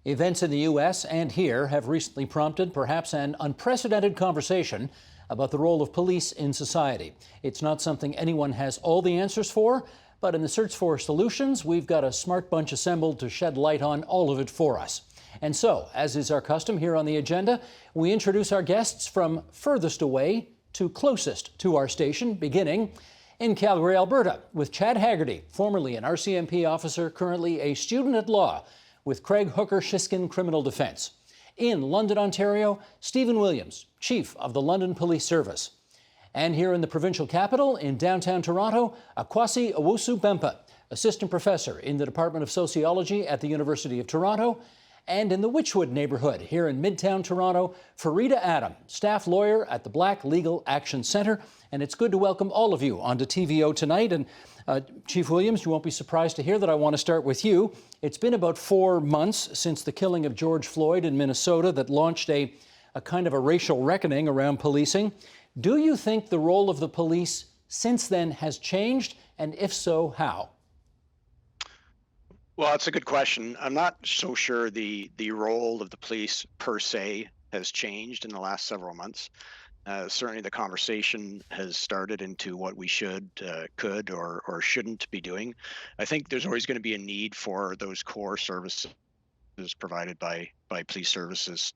Events in the U.S. and here have recently prompted perhaps an unprecedented conversation about the role of police in society. It's not something anyone has all the answers for, but in the search for solutions, we've got a smart bunch assembled to shed light on all of it for us. And so, as is our custom here on the agenda, we introduce our guests from furthest away to closest to our station, beginning in Calgary, Alberta, with Chad Haggerty, formerly an RCMP officer, currently a student at law with Craig Hooker-Shiskin Criminal Defence. In London, Ontario, Stephen Williams, Chief of the London Police Service. And here in the provincial capital, in downtown Toronto, Akwasi Owusu-Bempah, Assistant Professor in the Department of Sociology at the University of Toronto. And in the Witchwood neighbourhood, here in Midtown Toronto, Fareeda Adam, staff lawyer at the Black Legal Action Centre. And it's good to welcome all of you onto TVO tonight. And Chief Williams, you won't be surprised to hear that I want to start with you. It's been about 4 months since the killing of George Floyd in Minnesota that launched a kind of a racial reckoning around policing. Do you think the role of the police since then has changed? And if so, how? Well, that's a good question. I'm not so sure the role of the police per se has changed in the last several months. Certainly the conversation has started into what we should, could, or shouldn't be doing. I think there's always going to be a need for those core services provided by police services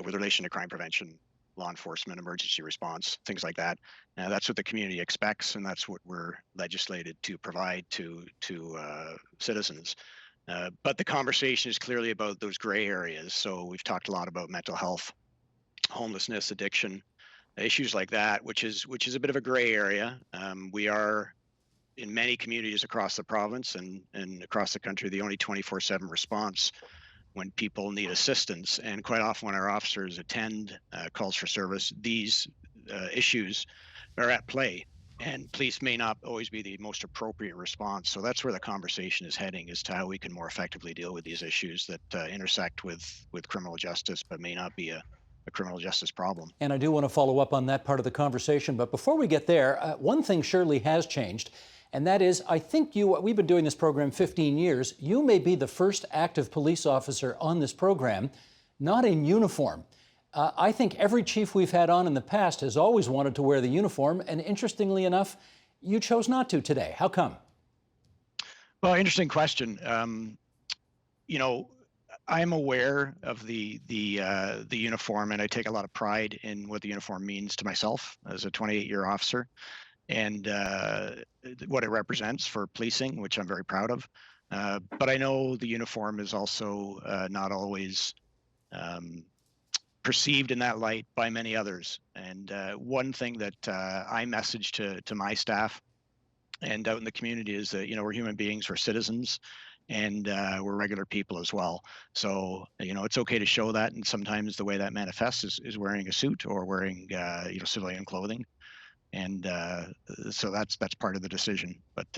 with relation to crime prevention, law enforcement, emergency response, things like that. That's what the community expects, and that's what we're legislated to provide to citizens. But the conversation is clearly about those gray areas. So we've talked a lot about mental health, homelessness, addiction, issues like that, which is a bit of a gray area. We are in many communities across the province and across the country the only 24/7 response when people need assistance. And quite often when our officers attend calls for service, these issues are at play. And police may not always be the most appropriate response. So that's where the conversation is heading, as to how we can more effectively deal with these issues that intersect with criminal justice, but may not be a criminal justice problem. And I do want to follow up on that part of the conversation. But before we get there, one thing surely has changed. And that is, I think we've been doing this program 15 years. You may be the first active police officer on this program, not in uniform. I think every chief we've had on in the past has always wanted to wear the uniform, and interestingly enough, you chose not to today. How come? Well, interesting question. I'm aware of the uniform, and I take a lot of pride in what the uniform means to myself as a 28-year officer, and what it represents for policing, which I'm very proud of. But I know the uniform is also not always perceived in that light by many others. And one thing that I message to my staff and out in the community is that, we're human beings, we're citizens, and we're regular people as well. So, it's okay to show that. And sometimes the way that manifests is wearing a suit or wearing, civilian clothing. And so that's part of the decision. But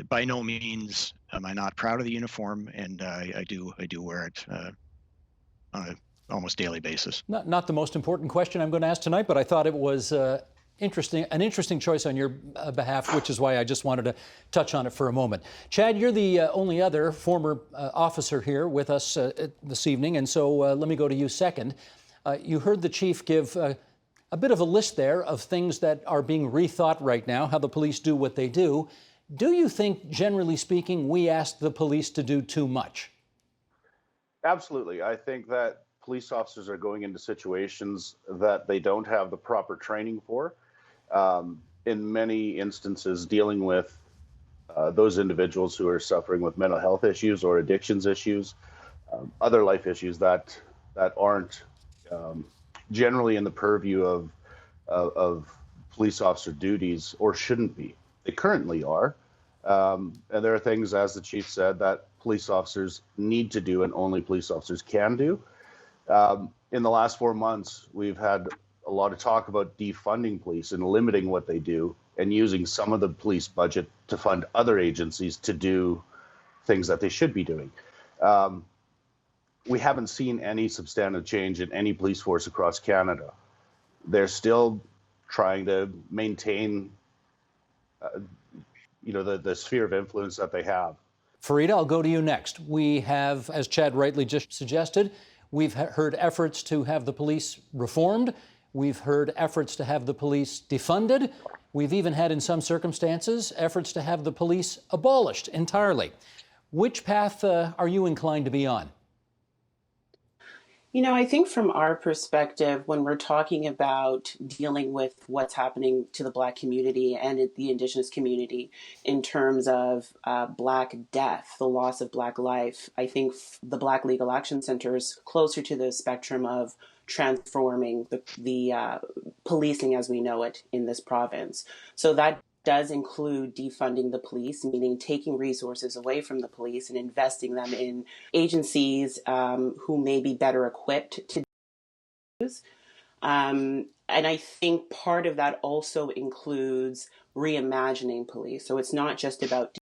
by no means am I not proud of the uniform, and I do wear it on a almost daily basis. Not the most important question I'm going to ask tonight, but I thought it was an interesting choice on your behalf, which is why I just wanted to touch on it for a moment. Chad, you're the only other former officer here with us this evening, and so let me go to you second. You heard the chief give a bit of a list there of things that are being rethought right now, how the police do what they do. Do you think, generally speaking, we ask the police to do too much? Absolutely. I think that police officers are going into situations that they don't have the proper training for. In many instances, dealing with those individuals who are suffering with mental health issues or addictions issues, other life issues that aren't generally in the purview of police officer duties, or shouldn't be. They currently are. And there are things, as the chief said, that police officers need to do and only police officers can do. In the last 4 months, we've had a lot of talk about defunding police and limiting what they do and using some of the police budget to fund other agencies to do things that they should be doing. We haven't seen any substantive change in any police force across Canada. They're still trying to maintain, the sphere of influence that they have. Fareeda, I'll go to you next. We have, as Chad rightly just suggested, we've heard efforts to have the police reformed. We've heard efforts to have the police defunded. We've even had, in some circumstances, efforts to have the police abolished entirely. Which path are you inclined to be on? You know, I think from our perspective, when we're talking about dealing with what's happening to the Black community and the Indigenous community in terms of Black death, the loss of Black life, I think the Black Legal Action Center is closer to the spectrum of transforming the policing as we know it in this province. So that does include defunding the police, meaning taking resources away from the police and investing them in agencies who may be better equipped to use. And I think part of that also includes reimagining police. So it's not just about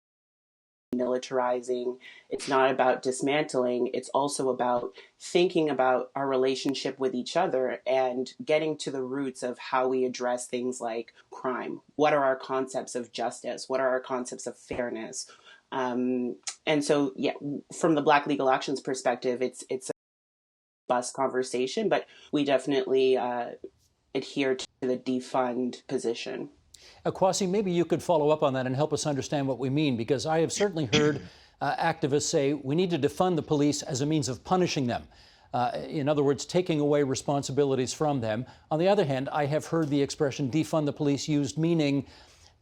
militarizing, it's not about dismantling, it's also about thinking about our relationship with each other and getting to the roots of how we address things like crime. What are our concepts of justice? What are our concepts of fairness? And so, yeah, from the Black Legal Action's perspective, it's a bus conversation, but we definitely adhere to the defund position. Akwasi, maybe you could follow up on that and help us understand what we mean, because I have certainly heard activists say we need to defund the police as a means of punishing them. In other words, taking away responsibilities from them. On the other hand, I have heard the expression defund the police used meaning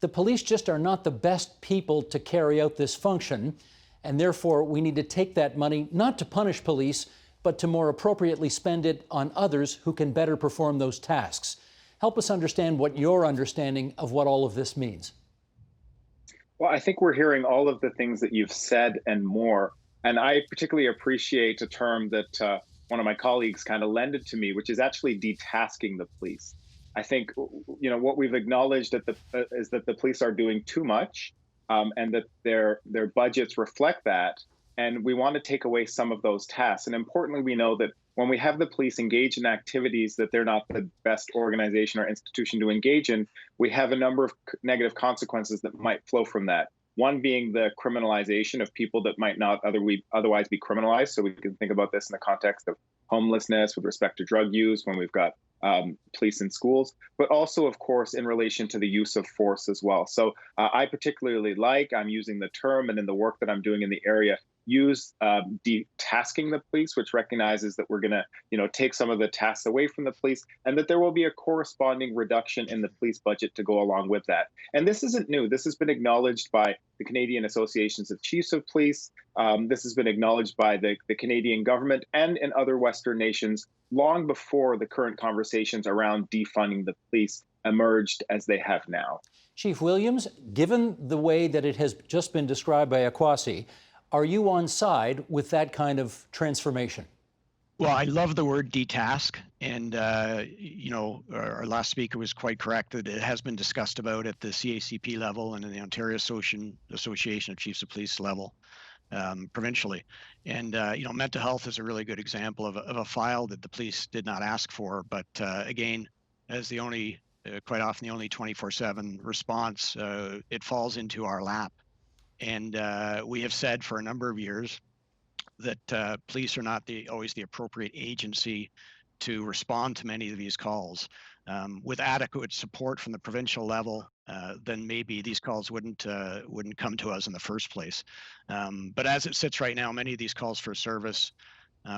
the police just are not the best people to carry out this function, and therefore we need to take that money not to punish police, but to more appropriately spend it on others who can better perform those tasks. Help us understand what your understanding of what all of this means. Well, I think we're hearing all of the things that you've said and more. And I particularly appreciate a term that one of my colleagues kind of lended to me, which is actually detasking the police. I think, you know, what we've acknowledged is that the police are doing too much and that their budgets reflect that. And we want to take away some of those tasks. And importantly, we know that when we have the police engage in activities that they're not the best organization or institution to engage in, we have a number of negative consequences that might flow from that. One being the criminalization of people that might not otherwise be criminalized. So we can think about this in the context of homelessness with respect to drug use when we've got police in schools, but also, of course, in relation to the use of force as well. So I particularly I'm using the term, and in the work that I'm doing in the area, use detasking the police, which recognizes that we're going to, take some of the tasks away from the police, and that there will be a corresponding reduction in the police budget to go along with that. And this isn't new. This has been acknowledged by the Canadian Associations of Chiefs of Police. This has been acknowledged by the Canadian government and in other Western nations long before the current conversations around defunding the police emerged as they have now. Chief Williams, given the way that it has just been described by Akwasi, are you on side with that kind of transformation? Well, I love the word detask, and our last speaker was quite correct that it has been discussed about at the CACP level and in the Ontario Association of Chiefs of Police level, provincially. And mental health is a really good example of a file that the police did not ask for, but again, as the only, quite often the only 24/7 response, it falls into our lap. And we have said for a number of years that police are not always the appropriate agency to respond to many of these calls. With adequate support from the provincial level, then maybe these calls wouldn't come to us in the first place. But as it sits right now, many of these calls for service,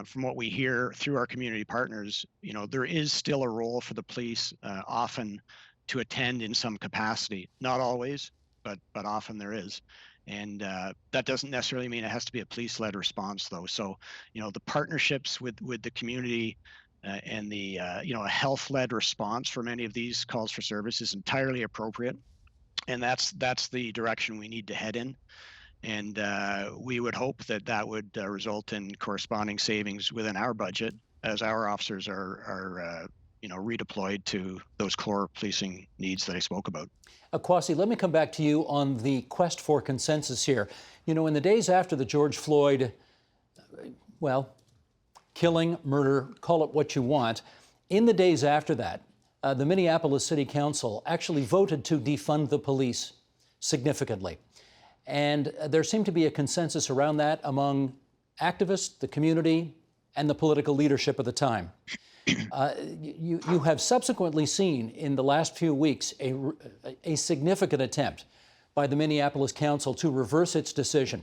from what we hear through our community partners, there is still a role for the police often to attend in some capacity. Not always, but often there is. And that doesn't necessarily mean it has to be a police-led response, though. So, the partnerships with the community and the a health-led response for many of these calls for service is entirely appropriate, and that's the direction we need to head in. And we would hope that would result in corresponding savings within our budget as our officers are redeployed to those core policing needs that I spoke about. Akwasi, let me come back to you on the quest for consensus here. In the days after the George Floyd, killing, murder, call it what you want, in the days after that, the Minneapolis City Council actually voted to defund the police significantly. And there seemed to be a consensus around that among activists, the community, and the political leadership of the time. You have subsequently seen in the last few weeks a significant attempt by the Minneapolis Council to reverse its decision,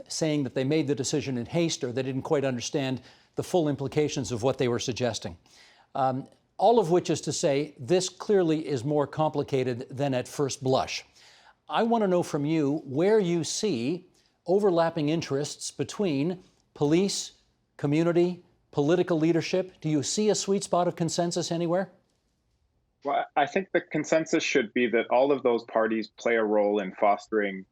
saying that they made the decision in haste or they didn't quite understand the full implications of what they were suggesting. All of which is to say, this clearly is more complicated than at first blush. I want to know from you where you see overlapping interests between police, community, political leadership. Do you see a sweet spot of consensus anywhere? Well, I think the consensus should be that all of those parties play a role in fostering,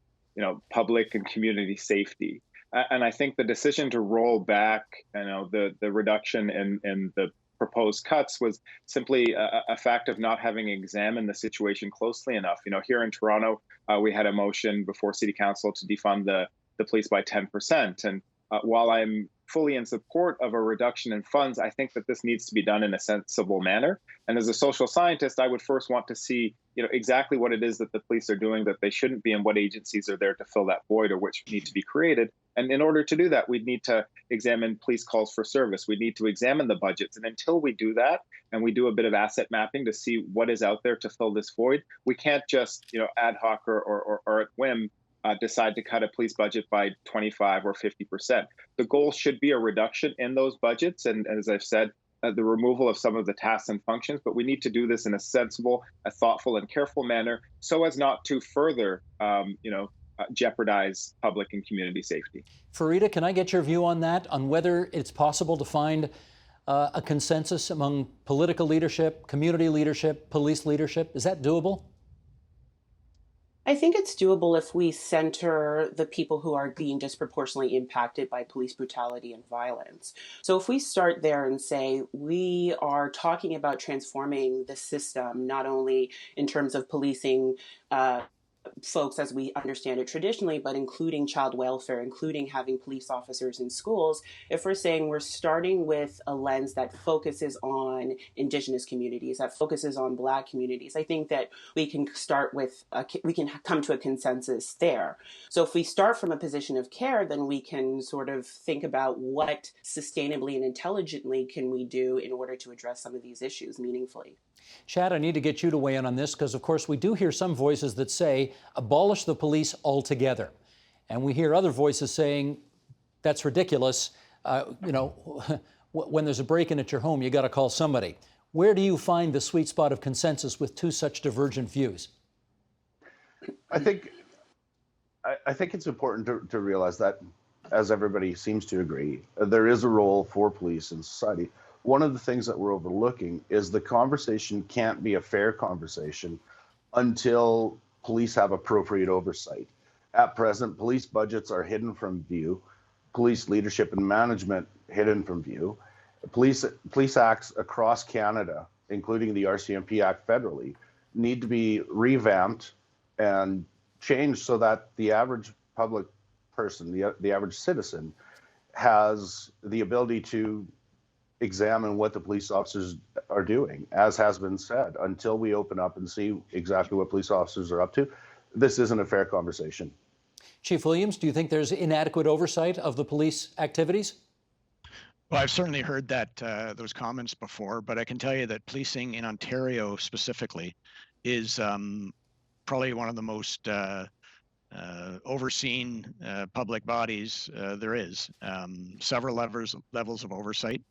public and community safety. And I think the decision to roll back, the reduction in the proposed cuts was simply a fact of not having examined the situation closely enough. Here in Toronto, we had a motion before City Council to defund the police by 10%. And while I'm fully in support of a reduction in funds, I think that this needs to be done in a sensible manner. And as a social scientist, I would first want to see, exactly what it is that the police are doing that they shouldn't be and what agencies are there to fill that void or which need to be created. And in order to do that, we'd need to examine police calls for service. We need to examine the budgets. And until we do that, and we do a bit of asset mapping to see what is out there to fill this void, we can't just, ad hoc or at whim decide to cut a police budget by 25 or 50%. The goal should be a reduction in those budgets. And as I've said, the removal of some of the tasks and functions, but we need to do this in a sensible, a thoughtful and careful manner so as not to further, jeopardize public and community safety. Fareeda, can I get your view on that, on whether it's possible to find a consensus among political leadership, community leadership, police leadership? Is that doable? I think it's doable if we center the people who are being disproportionately impacted by police brutality and violence. So if we start there and say we are talking about transforming the system, not only in terms of policing folks as we understand it traditionally, but including child welfare, including having police officers in schools, if we're saying we're starting with a lens that focuses on Indigenous communities, that focuses on Black communities, I think that we can start with, we can come to a consensus there. So if we start from a position of care, then we can sort of think about what sustainably and intelligently can we do in order to address some of these issues meaningfully. Chad, I need to get you to weigh in on this because, of course, we do hear some voices that say abolish the police altogether. And we hear other voices saying that's ridiculous. When there's a break-in at your home, you got to call somebody. Where do you find the sweet spot of consensus with two such divergent views? I think it's important to realize that, as everybody seems to agree, there is a role for police in society. One of the things that we're overlooking is the conversation can't be a fair conversation until police have appropriate oversight. At present, police budgets are hidden from view, police leadership and management hidden from view. Police acts across Canada, including the RCMP Act federally, need to be revamped and changed so that the average public person, the average citizen, has the ability to examine what the police officers are doing. As has been said, until we open up and see exactly what police officers are up to, this isn't a fair conversation. Chief Williams, do you think there's inadequate oversight of the police activities? Well, I've certainly heard that those comments before, but I can tell you that policing in Ontario specifically is probably one of the most overseen public bodies there is. Several levels of oversight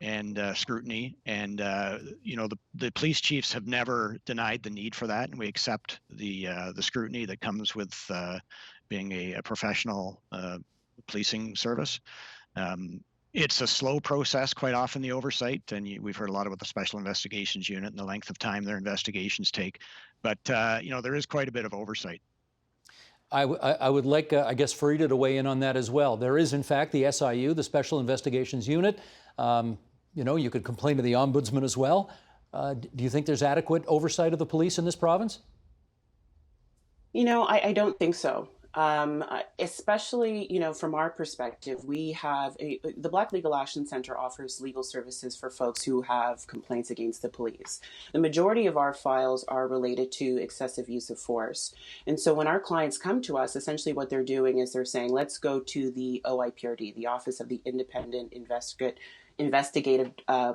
and scrutiny, and the police chiefs have never denied the need for that, and we accept the scrutiny that comes with being a professional policing service. It's a slow process quite often, the oversight, and we've heard a lot about the Special Investigations Unit and the length of time their investigations take, but there is quite a bit of oversight. I would like, I guess, Fareeda to weigh in on that as well. There is, in fact, the SIU, the Special Investigations Unit. You could complain to the Ombudsman as well. Do you think there's adequate oversight of the police in this province? I don't think so. Especially, from our perspective, we have the Black Legal Action Center offers legal services for folks who have complaints against the police. The majority of our files are related to excessive use of force. And so when our clients come to us, essentially what they're doing is they're saying, let's go to the OIPRD, the Office of the Independent Investigative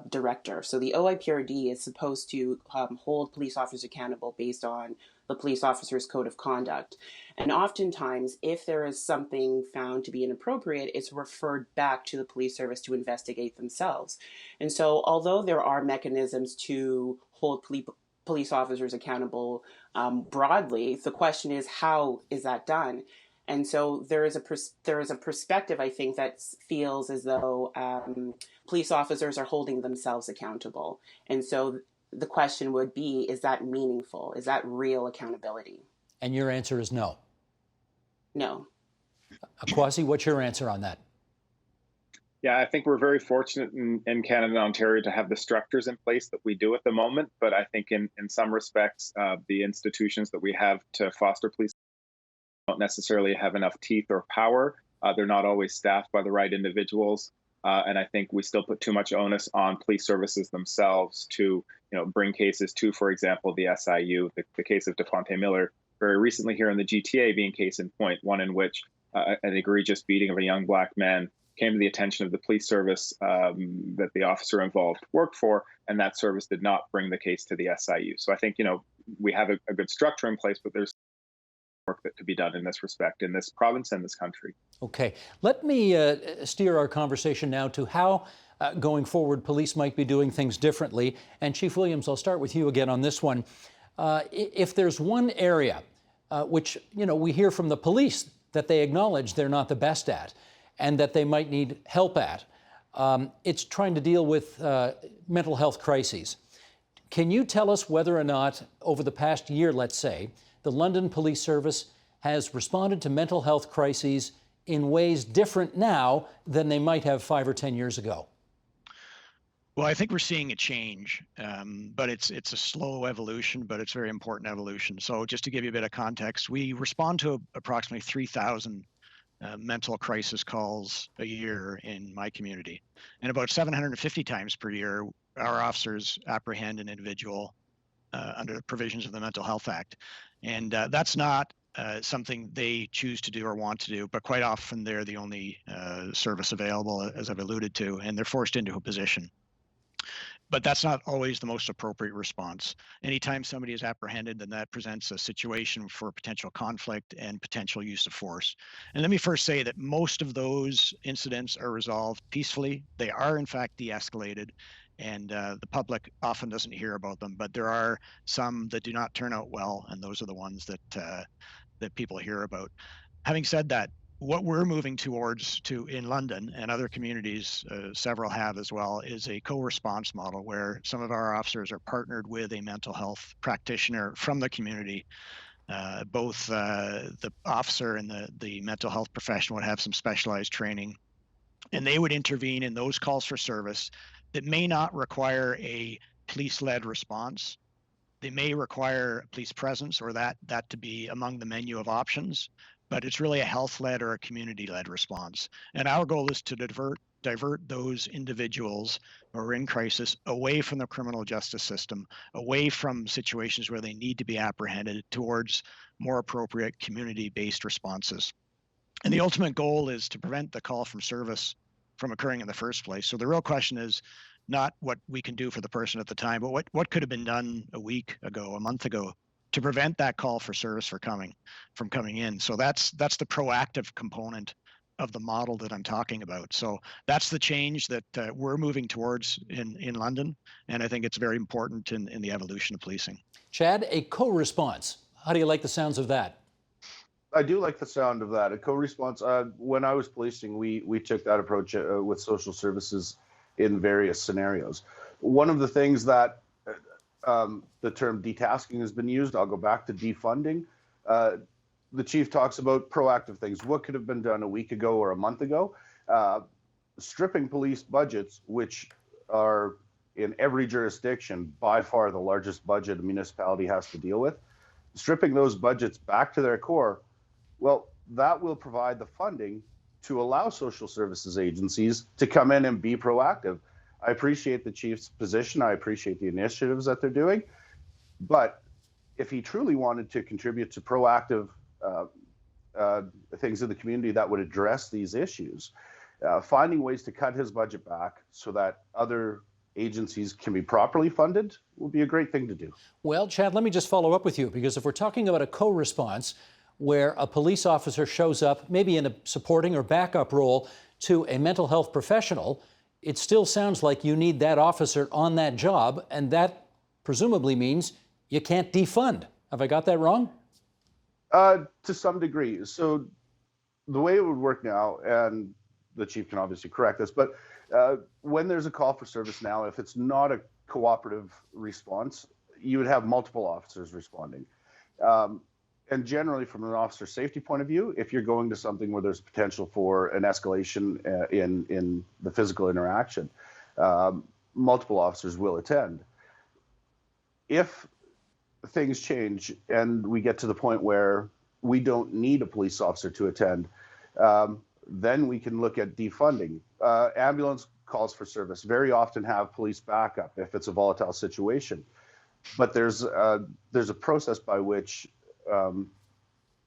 Director. So the OIPRD is supposed to hold police officers accountable based on the police officer's code of conduct. And oftentimes, if there is something found to be inappropriate, it's referred back to the police service to investigate themselves. And so although there are mechanisms to hold police officers accountable broadly, the question is, how is that done? And so there is a perspective, I think, that feels as though police officers are holding themselves accountable. And so the question would be, is that meaningful? Is that real accountability? And your answer is no. No. Akwasi, what's your answer on that? Yeah, I think we're very fortunate in Canada and Ontario to have the structures in place that we do at the moment. But I think in some respects, the institutions that we have to foster police don't necessarily have enough teeth or power. They're not always staffed by the right individuals. And I think we still put too much onus on police services themselves to, bring cases to, for example, the SIU, the case of DeFonte Miller, very recently here in the GTA being case in point, one in which an egregious beating of a young Black man came to the attention of the police service that the officer involved worked for, and that service did not bring the case to the SIU. So I think, we have a good structure in place, but there's work that could be done in this respect in this province and this country. Okay. Let me steer our conversation now to how going forward police might be doing things differently. And Chief Williams, I'll start with you again on this one. If there's one area which, we hear from the police that they acknowledge they're not the best at and that they might need help at, it's trying to deal with mental health crises. Can you tell us whether or not over the past year, let's say, the London Police Service has responded to mental health crises in ways different now than they might have 5 or 10 years ago? Well, I think we're seeing a change, but it's a slow evolution, but it's very important evolution. So just to give you a bit of context, we respond to approximately 3,000 mental crisis calls a year in my community. And about 750 times per year, our officers apprehend an individual under the provisions of the Mental Health Act. And that's not something they choose to do or want to do, but quite often they're the only service available, as I've alluded to, and they're forced into a position. But that's not always the most appropriate response. Anytime somebody is apprehended, then that presents a situation for potential conflict and potential use of force. And let me first say that most of those incidents are resolved peacefully. They are, in fact, de-escalated, and the public often doesn't hear about them. But there are some that do not turn out well, and those are the ones that people hear about. Having said that, what we're moving towards in London and other communities, several have as well, is a co-response model where some of our officers are partnered with a mental health practitioner from the community. Both the officer and the mental health professional would have some specialized training, and they would intervene in those calls for service that may not require a police-led response. They may require police presence or that to be among the menu of options, but it's really a health-led or a community-led response. And our goal is to divert those individuals who are in crisis away from the criminal justice system, away from situations where they need to be apprehended, towards more appropriate community-based responses. And the ultimate goal is to prevent the call from service from occurring in the first place. So the real question is not what we can do for the person at the time, but what could have been done a week ago, a month ago, to prevent that call for service from coming in. So that's the proactive component of the model that I'm talking about. So that's the change that we're moving towards in London, and I think it's very important in the evolution of policing. Chad, a co-response. How do you like the sounds of that? I do like the sound of that. A co-response. When I was policing, we took that approach with social services in various scenarios. One of the things that the term detasking has been used. I'll go back to defunding. The chief talks about proactive things. What could have been done a week ago or a month ago? Stripping police budgets, which are in every jurisdiction by far the largest budget a municipality has to deal with. Stripping those budgets back to their core. Well, that will provide the funding to allow social services agencies to come in and be proactive. I appreciate the chief's position. I appreciate the initiatives that they're doing. But if he truly wanted to contribute to proactive things in the community that would address these issues, finding ways to cut his budget back so that other agencies can be properly funded would be a great thing to do. Well, Chad, let me just follow up with you, because if we're talking about a co-response where a police officer shows up, maybe in a supporting or backup role to a mental health professional, it still sounds like you need that officer on that job, and that presumably means you can't defund. Have I got that wrong? To some degree. So the way it would work now, and the chief can obviously correct this, but when there's a call for service now, if it's not a cooperative response, you would have multiple officers responding. And generally, from an officer safety point of view, if you're going to something where there's potential for an escalation in the physical interaction, multiple officers will attend. If things change and we get to the point where we don't need a police officer to attend, then we can look at defunding. Ambulance calls for service very often have police backup if it's a volatile situation, but there's a process by which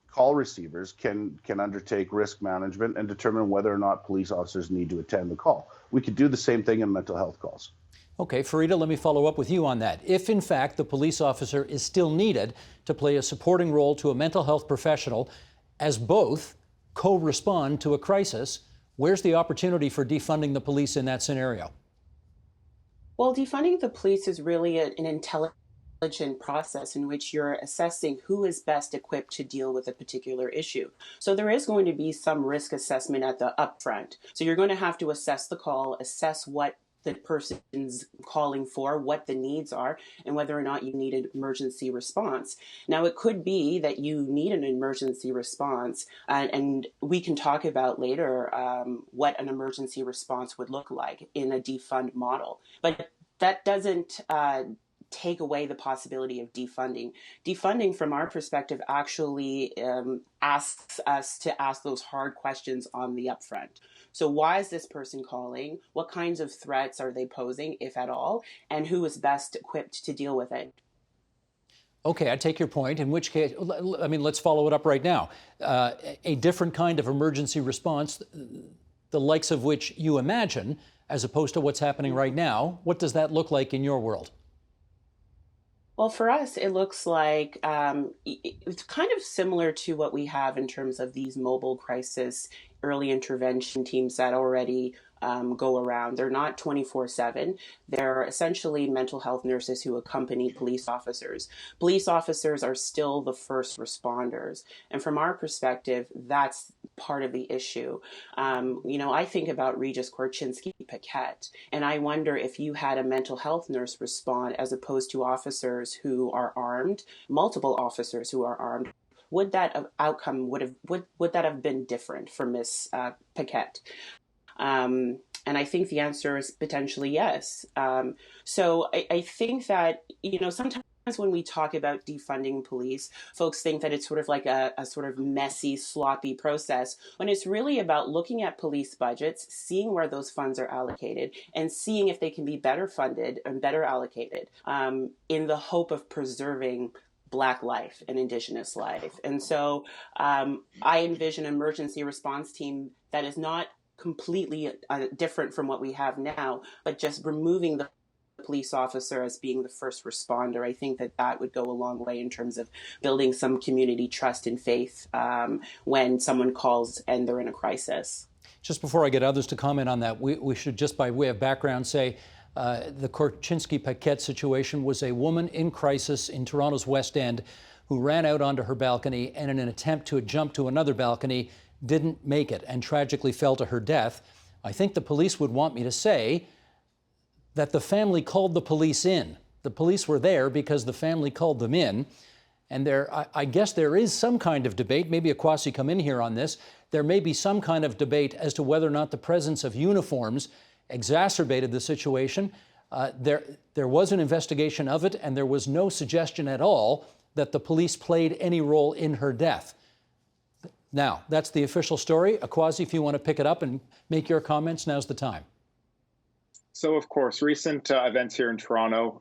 call receivers can undertake risk management and determine whether or not police officers need to attend the call. We could do the same thing in mental health calls. Okay, Fareeda, let me follow up with you on that. If, in fact, the police officer is still needed to play a supporting role to a mental health professional as both co-respond to a crisis, where's the opportunity for defunding the police in that scenario? Well, defunding the police is really an intelligent process in which you're assessing who is best equipped to deal with a particular issue. So there is going to be some risk assessment at the upfront. So you're going to have to assess the call, assess what the person's calling for, what the needs are, and whether or not you need an emergency response. Now, it could be that you need an emergency response, and we can talk about later what an emergency response would look like in a defund model. But that doesn't take away the possibility of defunding. Defunding, from our perspective, actually asks us to ask those hard questions on the upfront. So why is this person calling? What kinds of threats are they posing, if at all? And who is best equipped to deal with it? Okay, I take your point, in which case, I mean, let's follow it up right now. A different kind of emergency response, the likes of which you imagine, as opposed to what's happening right now, what does that look like in your world? Well, for us, it looks like it's kind of similar to what we have in terms of these mobile crisis early intervention teams that already go around. They're not 24/7. They're essentially mental health nurses who accompany police officers. Police officers are still the first responders. And from our perspective, that's part of the issue. I think about Regis Korchinski-Paquette, and I wonder if you had a mental health nurse respond as opposed to officers who are armed, multiple officers who are armed, would that outcome would that have been different for Miss Paquette? And I think the answer is potentially yes. So I think that, sometimes when we talk about defunding police, folks think that it's sort of like a sort of messy, sloppy process, when it's really about looking at police budgets, seeing where those funds are allocated, and seeing if they can be better funded and better allocated in the hope of preserving Black life and Indigenous life. And so I envision an emergency response team that is not completely different from what we have now, but just removing the police officer as being the first responder. I think that would go a long way in terms of building some community trust and faith when someone calls and they're in a crisis. Just before I get others to comment on that, we should, just by way of background, say the Korchinski-Paquette situation was a woman in crisis in Toronto's West End who ran out onto her balcony and, in an attempt to jump to another balcony, didn't make it and tragically fell to her death. I think the police would want me to say that the family called the police in. The police were there because the family called them in. And I guess there is some kind of debate, maybe Akwasi come in here on this, there may be some kind of debate as to whether or not the presence of uniforms exacerbated the situation. There was an investigation of it, and there was no suggestion at all that the police played any role in her death. Now, that's the official story. Akwasi, if you want to pick it up and make your comments, now's the time. So, of course, recent events here in Toronto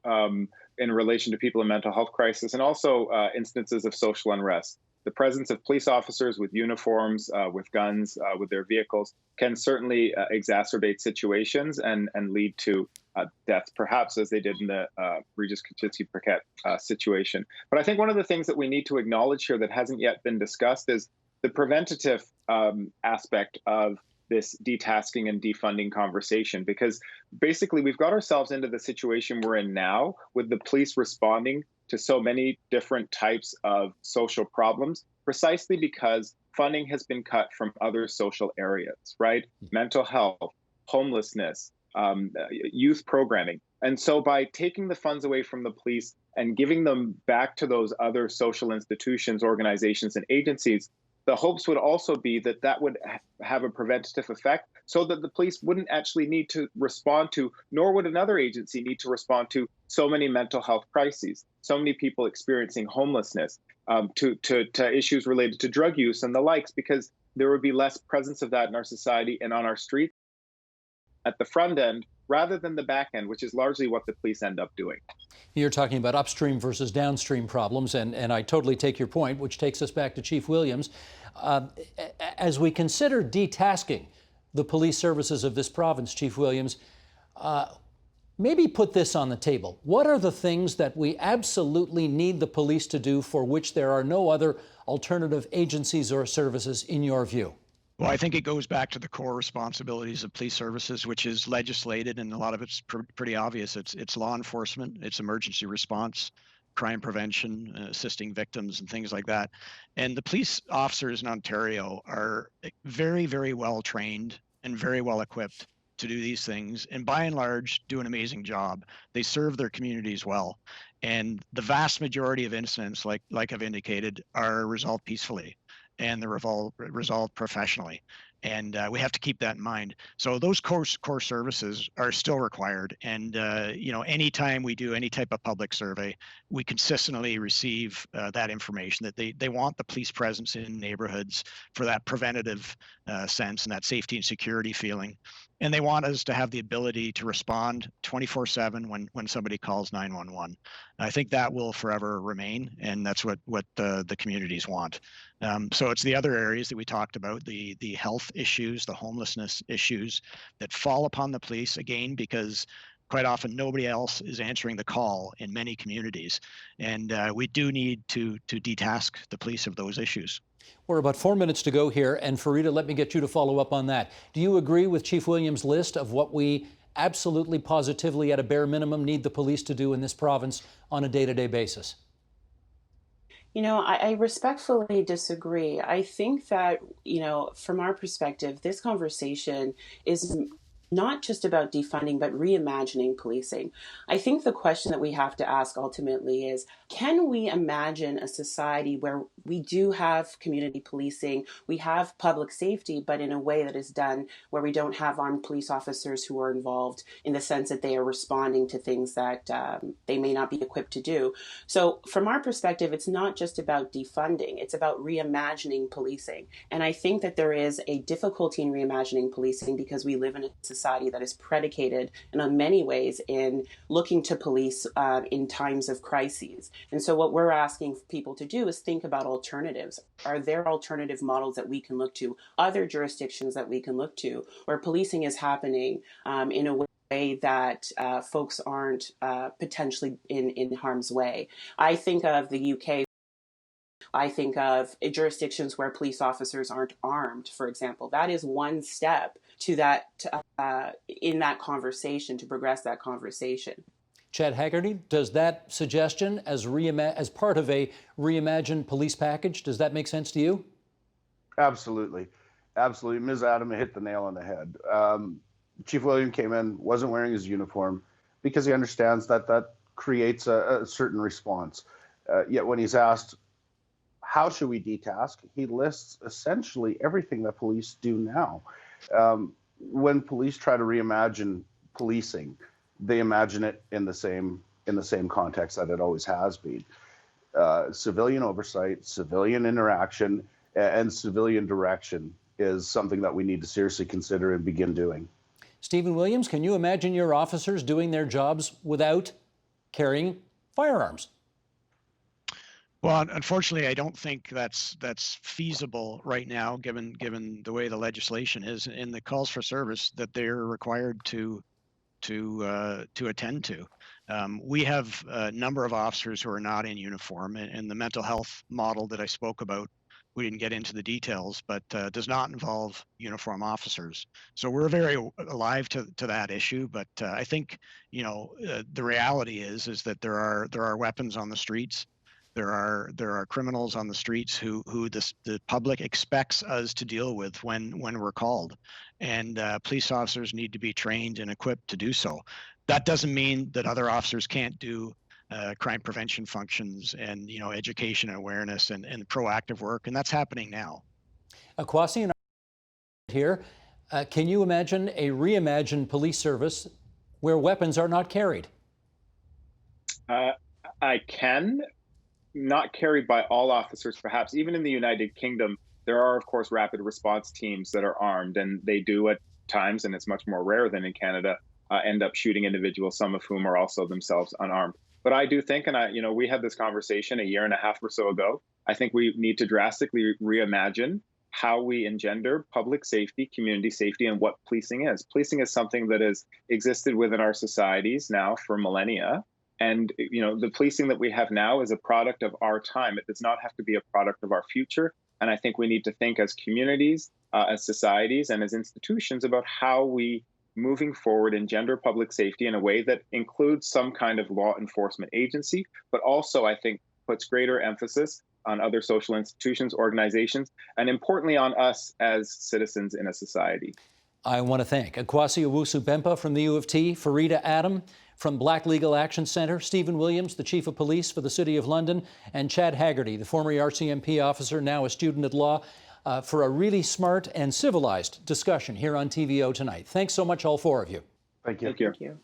in relation to people in mental health crisis and also instances of social unrest. The presence of police officers with uniforms, with guns, with their vehicles can certainly exacerbate situations and lead to deaths, perhaps as they did in the Regis Kaczynski-Paquette situation. But I think one of the things that we need to acknowledge here that hasn't yet been discussed is the preventative aspect of this detasking and defunding conversation, because basically we've got ourselves into the situation we're in now with the police responding to so many different types of social problems precisely because funding has been cut from other social areas, right? Mental health, homelessness, youth programming. And so by taking the funds away from the police and giving them back to those other social institutions, organizations, and agencies, the hopes would also be that that would have a preventative effect so that the police wouldn't actually need to respond to, nor would another agency need to respond to so many mental health crises, so many people experiencing homelessness, to issues related to drug use and the likes, because there would be less presence of that in our society and on our streets at the front end rather than the back end, which is largely what the police end up doing. You're talking about upstream versus downstream problems, and I totally take your point, which takes us back to Chief Williams. As we consider detasking the police services of this province, Chief Williams, maybe put this on the table. What are the things that we absolutely need the police to do for which there are no other alternative agencies or services in your view? Well, I think it goes back to the core responsibilities of police services, which is legislated, and a lot of it's pretty obvious. It's law enforcement, it's emergency response, crime prevention, assisting victims, and things like that. And the police officers in Ontario are very, very well trained and very well equipped to do these things, and by and large do an amazing job. They serve their communities well, and the vast majority of incidents, like I've indicated, are resolved peacefully, and they're resolved professionally. And we have to keep that in mind. So those core services are still required. And anytime we do any type of public survey, we consistently receive that information that they want the police presence in neighborhoods for that preventative sense and that safety and security feeling. And they want us to have the ability to respond 24/7 when somebody calls 911. I think that will forever remain, and that's what the communities want. So it's the other areas that we talked about, the health issues, the homelessness issues that fall upon the police, again, because quite often nobody else is answering the call in many communities. And we do need to detask the police of those issues. We're about 4 minutes to go here, and Fareeda, let me get you to follow up on that. Do you agree with Chief Williams' list of what we absolutely, positively, at a bare minimum, need the police to do in this province on a day-to-day basis? You know, I respectfully disagree. I think that, from our perspective, this conversation is not just about defunding, but reimagining policing. I think the question that we have to ask ultimately is, can we imagine a society where we do have community policing, we have public safety, but in a way that is done where we don't have armed police officers who are involved in the sense that they are responding to things that they may not be equipped to do? So from our perspective, it's not just about defunding, it's about reimagining policing. And I think that there is a difficulty in reimagining policing because we live in a society that is predicated in many ways in looking to police in times of crises. And so what we're asking people to do is think about alternatives. Are there alternative models that we can look to, other jurisdictions that we can look to, where policing is happening in a way that folks aren't potentially in harm's way? I think of the UK. I think of jurisdictions where police officers aren't armed, for example. That is one step to that in that conversation, to progress that conversation. Chad Haggerty, does that suggestion as part of a reimagined police package, does that make sense to you? Absolutely. Absolutely. Ms. Adam hit the nail on the head. Chief William came in, wasn't wearing his uniform because he understands that creates a certain response. Yet when he's asked, how should we detask? He lists essentially everything that police do now. When police try to reimagine policing, they imagine it in the same context that it always has been. Civilian oversight, civilian interaction, and civilian direction is something that we need to seriously consider and begin doing. Stephen Williams, can you imagine your officers doing their jobs without carrying firearms? Well, unfortunately, I don't think that's feasible right now, given the way the legislation is and the calls for service that they're required to attend to. We have a number of officers who are not in uniform, and the mental health model that I spoke about, we didn't get into the details, but does not involve uniform officers. So we're very alive to that issue. But I think the reality is that there are weapons on the streets. There are criminals on the streets who the public expects us to deal with when we're called, and police officers need to be trained and equipped to do so. That doesn't mean that other officers can't do crime prevention functions and education and awareness and proactive work, and that's happening now. Akwasi and I here. Can you imagine a reimagined police service where weapons are not carried? I can. Not carried by all officers, perhaps. Even in the United Kingdom, there are, of course, rapid response teams that are armed, and they do at times, and it's much more rare than in Canada, end up shooting individuals, some of whom are also themselves unarmed. But I do think, and we had this conversation a year and a half or so ago, I think we need to drastically reimagine how we engender public safety, community safety, and what policing is. Policing is something that has existed within our societies now for millennia. And the policing that we have now is a product of our time. It does not have to be a product of our future. And I think we need to think as communities, as societies, and as institutions about how we, moving forward, engender public safety in a way that includes some kind of law enforcement agency, but also, I think, puts greater emphasis on other social institutions, organizations, and importantly on us as citizens in a society. I want to thank Akwasi Owusu-Bempah from the U of T, Fareeda Adam from Black Legal Action Centre, Stephen Williams, the Chief of Police for the City of London, and Chad Haggerty, the former RCMP officer, now a student at law, for a really smart and civilized discussion here on TVO tonight. Thanks so much, all four of you. Thank you. Thank you. Thank you.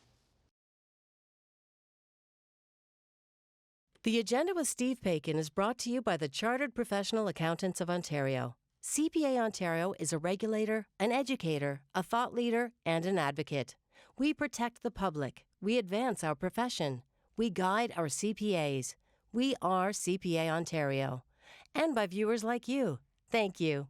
The Agenda with Steve Paikin is brought to you by the Chartered Professional Accountants of Ontario. CPA Ontario is a regulator, an educator, a thought leader, and an advocate. We protect the public. We advance our profession. We guide our CPAs. We are CPA Ontario. And by viewers like you. Thank you.